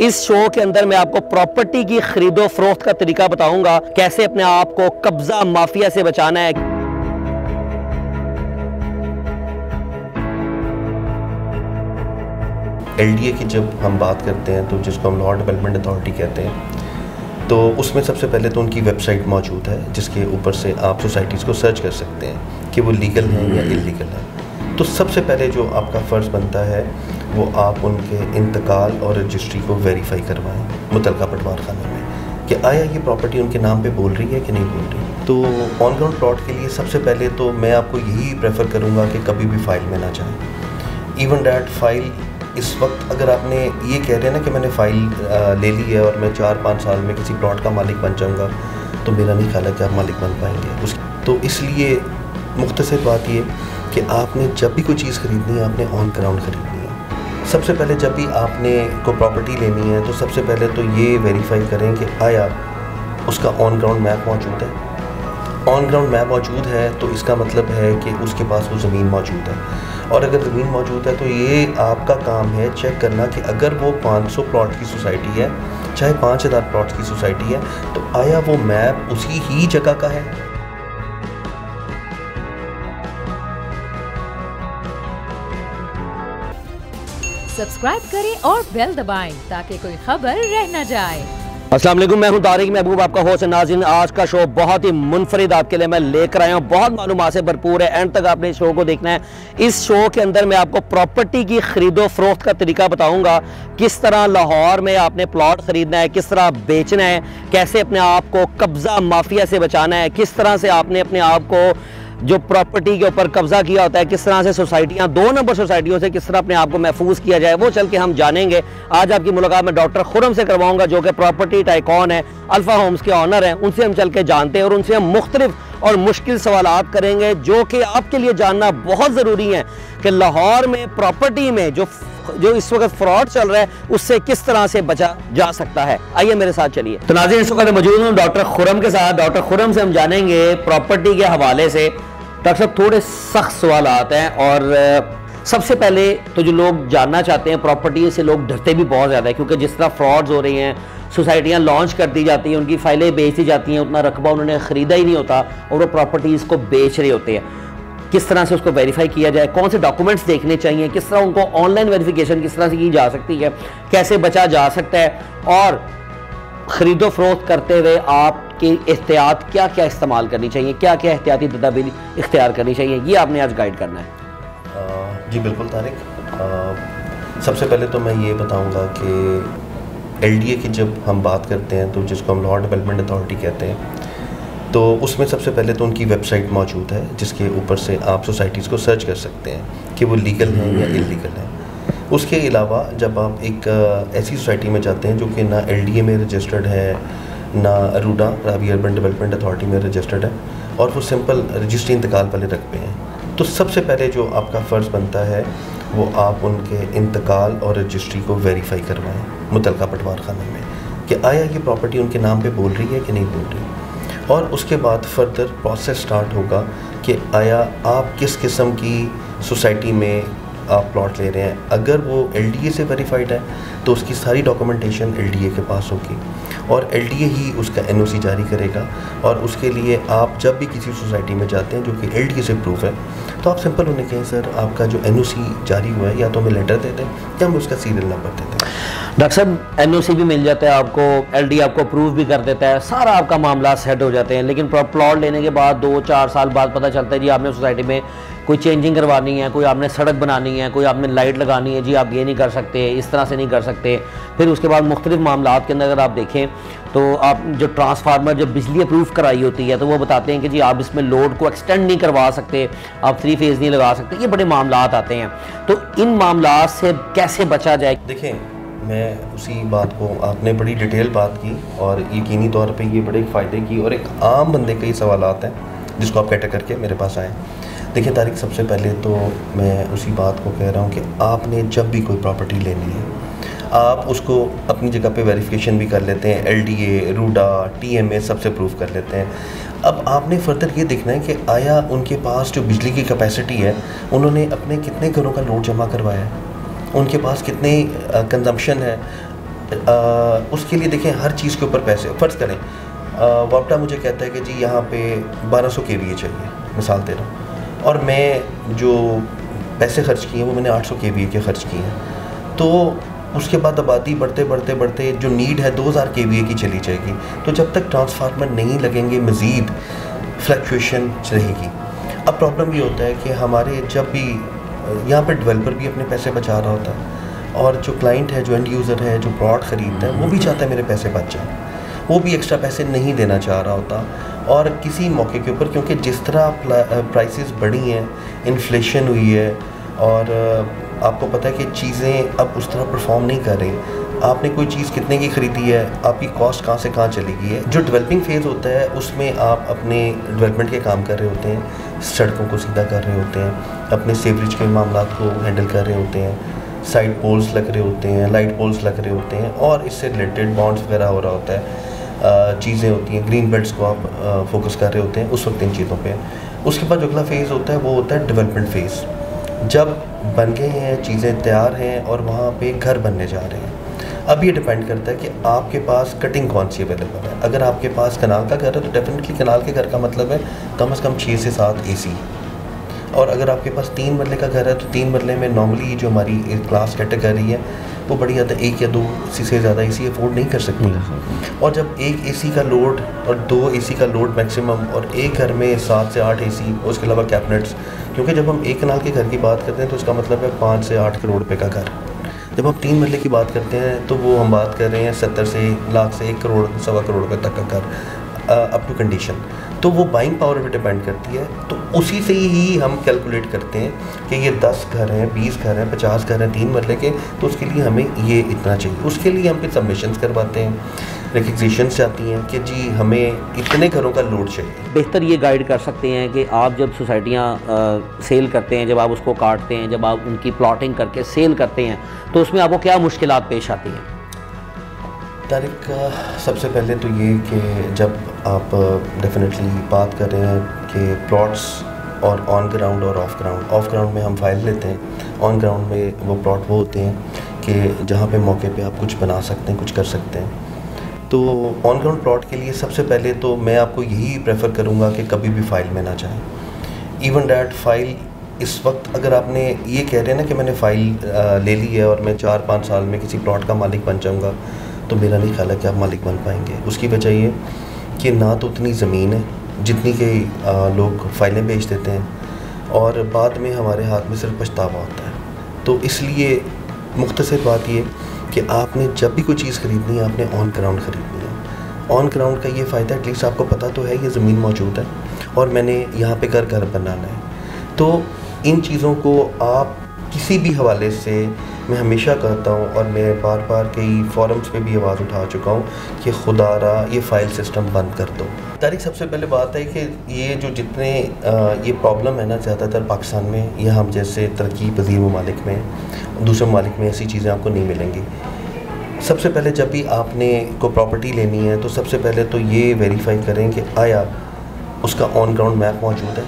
इस शो के अंदर मैं आपको प्रॉपर्टी की खरीदो फरोख्त का तरीका बताऊंगा, कैसे अपने आप को कब्जा माफिया से बचाना है। LDA की जब हम बात करते हैं तो जिसको हम लाहौर डेवलपमेंट अथॉरिटी कहते हैं, तो उसमें सबसे पहले तो उनकी वेबसाइट मौजूद है जिसके ऊपर से आप सोसाइटीज़ को सर्च कर सकते हैं कि वो लीगल हैं या इलीगल हैं। तो सबसे पहले जो आपका फ़र्ज़ बनता है वो आप उनके इंतकाल और रजिस्ट्री को वेरीफाई करवाएं मुतलका पटवार खाने में कि आया ये प्रॉपर्टी उनके नाम पे बोल रही है कि नहीं बोल रही। तो ऑन ग्राउंड प्लॉट के लिए सबसे पहले तो मैं आपको यही प्रेफर करूँगा कि कभी भी फ़ाइल में ना जाएँ। इवन डैट फ़ाइल इस वक्त अगर आपने ये कह रहे हैं ना कि मैंने फ़ाइल ले ली है और मैं 4-5 साल में किसी प्लॉट का मालिक बन जाऊँगा, तो मेरा नहीं ख्याल है कि आप मालिक बन पाएंगे। तो इसलिए मुख्तसर बात ये कि आपने जब भी कोई चीज़ खरीदनी है आपने ऑन ग्राउंड खरीदनी है। सबसे पहले जब भी आपने कोई प्रॉपर्टी लेनी है तो सबसे पहले तो ये वेरीफाई करें कि आया उसका ऑन ग्राउंड मैप मौजूद है। ऑन ग्राउंड मैप मौजूद है तो इसका मतलब है कि उसके पास वो ज़मीन मौजूद है, और अगर ज़मीन मौजूद है तो ये आपका काम है चेक करना कि अगर वो 500 प्लॉट की सोसाइटी है, चाहे 5000 प्लॉट की सोसाइटी है, तो आया वो मैप उसी ही जगह का है। सब्सक्राइब करें और बेल दबाएं ताकि कोई खबर रह न जाए। अस्सलाम वालेकुम, मैं हूं तारिक महबूब, आपका होस्ट नाज़रीन। आज का शो बहुत ही मुनफरिद आपके लिए मैं लेकर आया हूं, बहुत मालूमात से भरपूर है। एंड तक आपने इस शो को देखना है। इस शो के अंदर मैं आपको प्रॉपर्टी की खरीदो फरोख्त का तरीका बताऊंगा, किस तरह लाहौर में आपने प्लॉट खरीदना है, किस तरह बेचना है, कैसे अपने आप को कब्जा माफिया से बचाना है, किस तरह से आपने अपने आप को जो प्रॉपर्टी के ऊपर कब्जा किया होता है, किस तरह से सोसाइटियां 2 नंबर सोसाइटियों से किस तरह अपने आप को महफूज किया जाए, वो चल के हम जानेंगे। आज आपकी मुलाकात मैं डॉक्टर खुरम से करवाऊंगा जो कि प्रॉपर्टी टाइकॉन है, अल्फा होम्स के ऑनर हैं। उनसे हम चल के जानते हैं और उनसे हम मुख्तलिफ और मुश्किल सवालात करेंगे जो कि आपके लिए जानना बहुत ज़रूरी है कि लाहौर में प्रॉपर्टी में जो इस वक्त फ्रॉड चल रहा है उससे किस तरह से बचा जा सकता है। आइए मेरे साथ चलिए। तो नाज़रीन, इस वक्त मौजूद हूँ डॉक्टर खुरम के साथ। डॉक्टर खुरम से हम जानेंगे प्रॉपर्टी के हवाले से। डॉक्टर साहब, थोड़े सख्त सवाल आते हैं और सबसे पहले तो जो लोग जानना चाहते हैं प्रॉपर्टी से, लोग डरते भी बहुत ज़्यादा है क्योंकि जिस तरह फ्रॉड्स हो रही हैं, सोसाइटियाँ लॉन्च कर दी जाती हैं, उनकी फाइलें बेच दी जाती हैं, उतना रकबा उन्होंने ख़रीदा ही नहीं होता और वो प्रॉपर्टीज़ को बेच रहे होते हैं। किस तरह से उसको वेरीफाई किया जाए, कौन से डॉक्यूमेंट्स देखने चाहिए, किस तरह उनको ऑनलाइन वेरिफिकेशन किस तरह से की जा सकती है, कैसे बचा जा सकता है, और ख़रीदो फरोख्त करते हुए आपकी एहतियात क्या क्या इस्तेमाल करनी चाहिए, क्या क्या एहतियाती तदाबीर इख्तियार करनी चाहिए, ये आपने आज गाइड करना है। जी बिल्कुल तारिक, सबसे पहले तो मैं ये बताऊंगा कि LDA की जब हम बात करते हैं तो जिसको हम लाहौर डेवलपमेंट अथॉरिटी कहते हैं, तो उसमें सबसे पहले तो उनकी वेबसाइट मौजूद है जिसके ऊपर से आप सोसाइटीज़ को सर्च कर सकते हैं कि वो लीगल हैं या इलीगल हैं। उसके अलावा जब आप एक ऐसी सोसाइटी में जाते हैं जो कि ना LDA में रजिस्टर्ड है, ना RUDA Ravi urban development authority में रजिस्टर्ड है, और वो सिंपल रजिस्ट्री इंतकाल वाले रकबे हैं, तो सबसे पहले जो आपका फ़र्ज़ बनता है वो आप उनके इंतकाल और रजिस्ट्री को वेरीफाई करवाएं मुतलका पटवार खाने में कि आया ये प्रॉपर्टी उनके नाम पे बोल रही है कि नहीं बोल रही। और उसके बाद फर्दर प्रोसेस स्टार्ट होगा कि आया आप किस किस्म की सोसाइटी में आप प्लॉट ले रहे हैं। अगर वो LDA से वेरीफाइड है तो उसकी सारी डॉक्यूमेंटेशन LDA के पास होगी और LDA ही उसका NOC जारी करेगा। और उसके लिए आप जब भी किसी सोसाइटी में जाते हैं जो कि LDA से प्रूफ है, तो आप सिंपल उन्हें कहें सर आपका जो NOC जारी हुआ है या तो हमें लेटर दे दें या हमें उसका सीरियल नंबर दे दें। डॉक्टर साहब, NOC भी मिल जाता है आपको, LDA आपको प्रूफ भी कर देता है, सारा आपका मामला सेट हो जाते हैं, लेकिन प्लॉट लेने के बाद 2-4 साल बाद पता चलता है जी आपने सोसाइटी में कोई चेंजिंग करवानी है, कोई आपने सड़क बनानी है, कोई आपने लाइट लगानी है, जी आप ये नहीं कर सकते, इस तरह से नहीं कर सकते। फिर उसके बाद मुख्तलिफ मामलात के अंदर अगर आप देखें तो आप जो ट्रांसफार्मर जब बिजली अप्रूव कराई होती है तो वो बताते हैं कि जी आप इसमें लोड को एक्सटेंड नहीं करवा सकते, आप 3 फेज़ नहीं लगा सकते। ये बड़े मामलात आते हैं, तो इन मामलात से कैसे बचा जाए? देखें, मैं उसी बात को, आपने बड़ी डिटेल बात की और यकीनी तौर पे ये बड़े फ़ायदे की और एक आम बंदे के ही सवालात हैं जिसको आप कैटर करके मेरे पास आए। देखिए तारिक, सबसे पहले तो मैं उसी बात को कह रहा हूँ कि आपने जब भी कोई प्रॉपर्टी लेनी है आप उसको अपनी जगह पे वेरिफिकेशन भी कर लेते हैं, LDA, रूडा, TMA सबसे प्रूफ कर लेते हैं। अब आपने फर्दर ये देखना है कि आया उनके पास जो बिजली की कैपेसिटी है उन्होंने अपने कितने घरों का लोड जमा करवाया है, उनके पास कितने कंजम्पशन है, उसके लिए देखें हर चीज़ के ऊपर पैसे, फ़र्ज़ करें वापटा मुझे कहता है कि जी यहाँ पे 1200 kVA चाहिए, मिसाल दे रहा हूँ, और मैं जो पैसे खर्च किए हैं वो मैंने 800 kVA के खर्च किए हैं, तो उसके बाद आबादी बढ़ते बढ़ते बढ़ते जो नीड है 2000 kVA की चली जाएगी। तो जब तक ट्रांसफार्मर नहीं लगेंगे मज़ीद फ्लक्चुएशन रहेगी। अब प्रॉब्लम ये होता है कि हमारे जब भी यहाँ पर डेवलपर भी अपने पैसे बचा रहा होता है, और जो क्लाइंट है, जो एंड यूज़र है, जो प्लॉट ख़रीदता है, वो भी चाहता है मेरे पैसे बच जाएँ, वो भी एक्स्ट्रा पैसे नहीं देना चाह रहा होता। और किसी मौके के ऊपर क्योंकि जिस तरह प्राइसेस बढ़ी हैं, इन्फ्लेशन हुई है, और आपको पता है कि चीज़ें अब उस तरह परफॉर्म नहीं कर रही। आपने कोई चीज़ कितने की ख़रीदी है, आपकी कॉस्ट कहाँ से कहाँ चली गई है। जो डेवलपिंग फ़ेज़ होता है उसमें आप अपने डेवलपमेंट के काम कर रहे होते हैं, सड़कों को सीधा कर रहे होते हैं, अपने सीवरेज के मामला को हैंडल कर रहे होते हैं, साइड पोल्स लग रहे होते हैं, लाइट पोल्स लग रहे होते हैं, और इससे रिलेटेड बॉन्ड्स वगैरह हो रहा होता है, चीज़ें होती हैं, ग्रीन बेल्ट्स को आप फोकस कर रहे होते हैं उस वक्त इन चीज़ों पे। उसके बाद जो अगला फ़ेज़ होता है वो होता है डेवलपमेंट फ़ेज़। जब बन गए हैं, चीज़ें तैयार हैं और वहाँ पे घर बनने जा रहे हैं, अब ये डिपेंड करता है कि आपके पास कटिंग कौन सी अवेलेबल है। अगर आपके पास कनाल का घर है तो डेफिनेटली कनाल के घर का मतलब है कम से कम 6 से 7 AC, और अगर आपके पास 3 मरले का घर है तो 3 मरले में नॉर्मली जो हमारी क्लास कैटेगरी है वो बड़ी ज़्यादा 1 या 2 से ज़्यादा AC अफोर्ड नहीं कर सकती। और जब 1 AC का लोड और 2 AC का लोड मैक्सिमम, और एक घर में 7 से 8 AC, उसके अलावा कैबिनेट्स, क्योंकि जब हम एक कनाल के घर की बात करते हैं तो उसका मतलब है 5 से 8 करोड़ रुपए का घर। जब हम 3 मरले की बात करते हैं तो वो हम बात कर रहे हैं 70 से लाख से 1 करोड़ सवा करोड़ रुपये तक का घर अप टू कंडीशन। तो वो बाइंग पावर पे डिपेंड करती है। तो उसी से ही हम कैलकुलेट करते हैं कि ये 10 घर हैं, 20 घर हैं, 50 घर हैं 3 मरले के, तो उसके लिए हमें ये इतना चाहिए। उसके लिए हम फिर सबमिशंस करवाते हैं, रिक्वेजिशंस आती हैं कि जी हमें इतने घरों का लोड चाहिए। बेहतर ये गाइड कर सकते हैं कि आप जब सोसाइटियाँ सेल करते हैं, जब आप उसको काटते हैं, जब आप उनकी प्लॉटिंग करके सेल करते हैं, तो उसमें आपको क्या मुश्किलात पेश आती हैं? तारिक, सबसे पहले तो ये कि जब आप डेफिनेटली बात कर रहे हैं कि प्लॉट्स और ऑन ग्राउंड और ऑफ ग्राउंड में हम फाइल लेते हैं। ऑन ग्राउंड में वो प्लॉट वो होते हैं कि जहाँ पे मौके पे आप कुछ बना सकते हैं, कुछ कर सकते हैं। तो ऑन ग्राउंड प्लॉट के लिए सबसे पहले तो मैं आपको यही प्रेफर करूँगा कि कभी भी फ़ाइल में ना जाएँ। इवन डैट फ़ाइल इस वक्त अगर आपने ये कह रहे हैं ना कि मैंने फ़ाइल ले ली है और मैं 4-5 साल में किसी प्लॉट का मालिक बन जाऊँगा, तो मेरा नहीं ख्याल है कि आप मालिक बन पाएंगे। उसकी वजह ये कि ना तो उतनी ज़मीन है जितनी के लोग फ़ाइलें बेच देते हैं, और बाद में हमारे हाथ में सिर्फ पछतावा होता है। तो इसलिए मुख्तसर बात ये कि आपने जब भी कोई चीज़ ख़रीदनी है आपने ऑन ग्राउंड ख़रीदनी है। ऑन ग्राउंड का ये फ़ायदा एटलीस्ट आपको पता तो है ये ज़मीन मौजूद है और मैंने यहाँ पे घर बनाना है। तो इन चीज़ों को आप किसी भी हवाले से, मैं हमेशा कहता हूँ और मैं बार बार कई फोरम्स पे भी आवाज़ उठा चुका हूँ कि खुदारा ये फ़ाइल सिस्टम बंद कर दो। तारीख सबसे पहले बात है कि ये जो जितने ये प्रॉब्लम है ना ज़्यादातर पाकिस्तान में, या हम जैसे तरक्की पजीर ममालिक में, दूसरे ममालिक में ऐसी चीज़ें आपको नहीं मिलेंगी। सबसे पहले जब भी आपने को प्रॉपर्टी लेनी है तो सबसे पहले तो ये वेरीफाई करें कि आया उसका ऑन ग्राउंड मैप मौजूद है।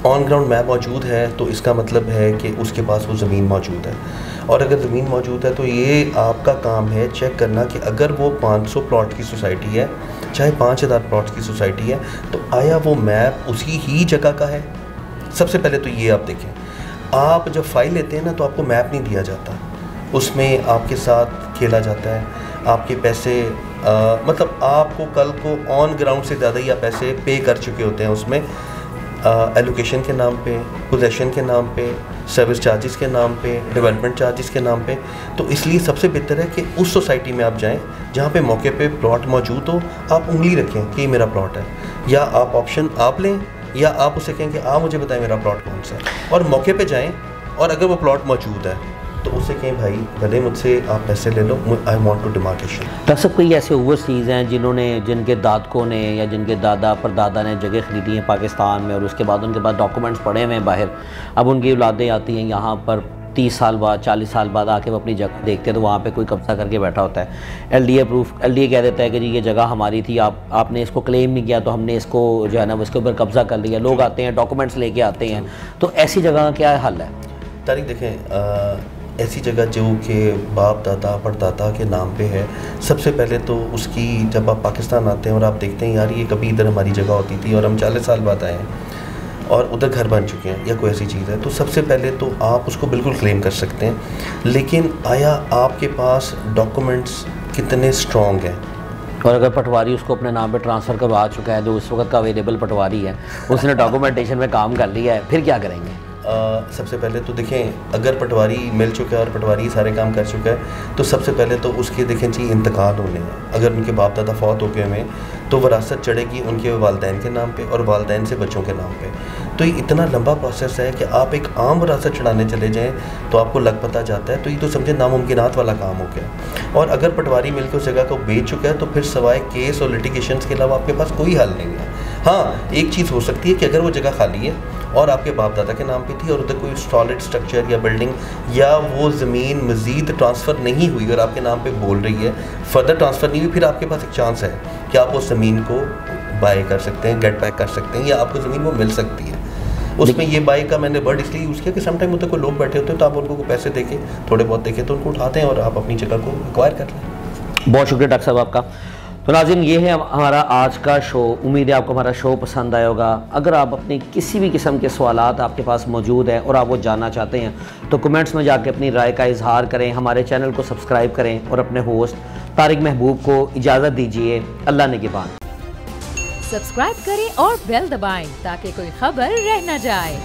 ऑन ग्राउंड मैप मौजूद है तो इसका मतलब है कि उसके पास वो ज़मीन मौजूद है, और अगर ज़मीन मौजूद है तो ये आपका काम है चेक करना कि अगर वो 500 प्लॉट की सोसाइटी है, चाहे 5000 प्लॉट की सोसाइटी है, तो आया वो मैप उसी ही जगह का है। सबसे पहले तो ये आप देखें। आप जब फ़ाइल लेते हैं ना तो आपको मैप नहीं दिया जाता, उसमें आपके साथ खेला जाता है। आपके पैसे मतलब आपको कल को ऑन ग्राउंड से ज़्यादा ही आप पैसे पे कर चुके होते हैं उसमें, एलोकेशन के नाम पे, पोजेशन के नाम पे, सर्विस चार्जेस के नाम पे, डेवलपमेंट चार्जेस के नाम पे। तो इसलिए सबसे बेहतर है कि उस सोसाइटी में आप जाएं जहाँ पे मौके पे प्लॉट मौजूद हो, आप उंगली रखें कि ये मेरा प्लॉट है, या आप ऑप्शन आप लें, या आप उसे कहें कि आप मुझे बताएं मेरा प्लॉट कौन सा है, और मौके पे जाएं, और अगर वो प्लॉट मौजूद है तो उसे कहें भाई भले मुझसे आप पैसे ले लो, I want to demarcation. Doctor साहब, कोई ऐसे ओवरसीज़ हैं जिनके दादकों ने या जिनके दादा परदादा ने जगह ख़रीदी है पाकिस्तान में, और उसके बाद उनके पास डॉक्यूमेंट्स पड़े हुए हैं बाहर, अब उनकी औलादें आती हैं यहाँ पर 30 साल बाद 40 साल बाद आके वो अपनी जगह देखते हैं तो वहाँ पे कोई कब्ज़ा करके बैठा होता है। LDA प्रूफ, LDA कह देता है कि जी ये जगह हमारी थी, आपने इसको क्लेम नहीं किया तो हमने इसको जो है ना उसके ऊपर कब्ज़ा कर लिया। लोग आते हैं डॉक्यूमेंट्स लेके आते हैं, तो ऐसी जगह का क्या हल है? तारीख देखें, ऐसी जगह जो कि बाप दादा परदादा के नाम पे है, सबसे पहले तो उसकी, जब आप पाकिस्तान आते हैं और आप देखते हैं यार ये कभी इधर हमारी जगह होती थी और हम 40 साल बाद आए हैं और उधर घर बन चुके हैं या कोई ऐसी चीज़ है, तो सबसे पहले तो आप उसको बिल्कुल क्लेम कर सकते हैं। लेकिन आया आपके पास डॉक्यूमेंट्स कितने स्ट्रॉन्ग हैं? और अगर पटवारी उसको अपने नाम पे ट्रांसफ़र करवा चुका है, जो उस वक्त का अवेलेबल पटवारी है, उसने डॉक्यूमेंटेशन में काम कर लिया है, फिर क्या करेंगे? सबसे पहले तो देखें, अगर पटवारी मिल चुका है और पटवारी सारे काम कर चुका है तो सबसे पहले तो उसके देखें जी इंतकाल होने हैं। अगर उनके बाप दादा फौत हो गए हुए तो वरासत चढ़ेगी उनके वालदैन के नाम पे और वालदैन से बच्चों के नाम पे। तो ये इतना लंबा प्रोसेस है कि आप एक आम वरासत चढ़ाने चले जाएं तो आपको लग पता जाता है, तो ये तो समझे नामुमकिनात वाला काम हो गया। और अगर पटवारी मिलकर उस जगह को बेच चुका है तो फिर सवाए केस और लिटिगेशंस के अलावा आपके पास कोई हल नहीं है। हाँ, एक चीज़ हो सकती है कि अगर वो जगह खाली है और आपके बाप दादा के नाम पे थी और उधर कोई सॉलिड स्ट्रक्चर या बिल्डिंग या वो ज़मीन मज़ीद ट्रांसफ़र नहीं हुई और आपके नाम पे बोल रही है, फर्दर ट्रांसफ़र नहीं हुई, फिर आपके पास एक चांस है कि आप उस ज़मीन को बाय कर सकते हैं, गेट बैक कर सकते हैं, या आपको ज़मीन वो मिल सकती है। उसमें ये बाय का मैंने वर्ड इसलिए यूज़ किया कि समटाइम उधर कोई लोग बैठे होते हैं तो आप उनको पैसे देके थोड़े बहुत देके तो उनको उठाते हैं और आप अपनी जगह को एक्वायर कर लें। बहुत शुक्रिया डॉक्टर साहब आपका। तो नाज़रीन, ये है हमारा आज का शो। उम्मीद है आपको हमारा शो पसंद आया होगा। अगर आप अपनी किसी भी किस्म के सवालात आपके पास मौजूद है और आप वो जानना चाहते हैं तो कमेंट्स में जाके अपनी राय का इजहार करें, हमारे चैनल को सब्सक्राइब करें और अपने होस्ट तारिक महबूब को इजाज़त दीजिए। अल्लाह निगहबान। सब्सक्राइब करें और बेल दबाएं ताकि कोई खबर रह न जाए।